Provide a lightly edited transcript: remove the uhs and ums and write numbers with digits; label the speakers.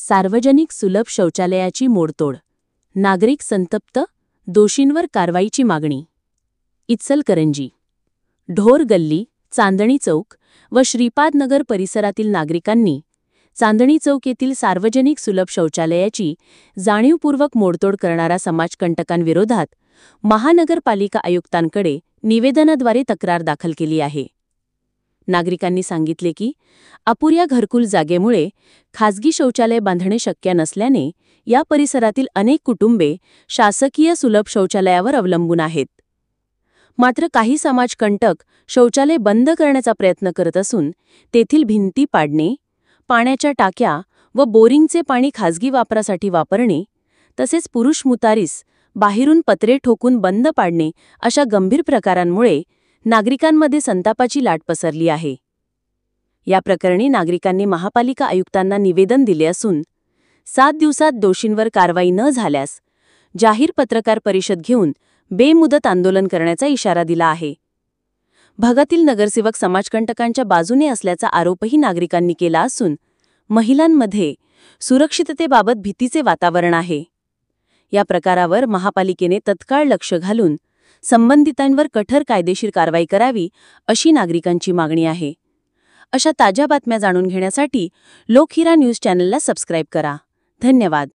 Speaker 1: सार्वजनिक सुलभ शौचालयाची मोडतोड, नागरिक संतप्त, दोषींवर कारवाईची मागणी. इचलकरंजी. ढोर गल्ली, चांदणी चौक व श्रीपादनगर परिसरातील नागरिकांनी चांदणी चौक येथील सार्वजनिक सुलभ शौचालयाची जाणीवपूर्वक मोडतोड करणाऱ्या समाजकंटकांविरोधात महानगरपालिका आयुक्तांकडे निवेदनाद्वारे तक्रार दाखल केली आहे. नागरिकांनी सांगितले की अपुऱ्या घरकुल जागेमुळे खासगी शौचालय बांधणे शक्य नसल्याने या परिसरातील अनेक कुटुंबे शासकीय सुलभ शौचालयावर अवलंबून आहेत. मात्र काही समाजकंटक शौचालय बंद करण्याचा प्रयत्न करत असून तेथील भिंती पाडणे, पाण्याच्या टाक्या व बोरिंगचे पाणी खासगी वापरासाठी वापरणे, तसेच पुरुष मुतारीस बाहेरून पत्रे ठोकून बंद पाडणे अशा गंभीर प्रकारांमुळे नागरिकांमध्ये संतापाची लाट पसरली आहे. या प्रकरणी नागरिकांनी महापालिका आयुक्तांना निवेदन दिले असून 7 दिवसात दोषींवर कारवाई न झाल्यास जाहीर पत्रकार परिषद घेऊन बेमुदत आंदोलन करण्याचा इशारा दिला आहे. भागातील नगरसेवक समाजकंटकांच्या बाजूने असल्याचा आरोपही नागरिकांनी केला असून महिलांमध्ये सुरक्षिततेबाबत भीतीचे वातावरण आहे. या प्रकारावर महापालिकेने तत्काळ लक्ष घालून संबंधितांवर कठोर कायदेशीर कारवाई करावी अशी नागरिकांची मागणी आहे. अशा ताज्या बातम्या जाणून घेण्यासाठी लोकहिरा न्यूज चॅनलला सबस्क्राईब करा. धन्यवाद.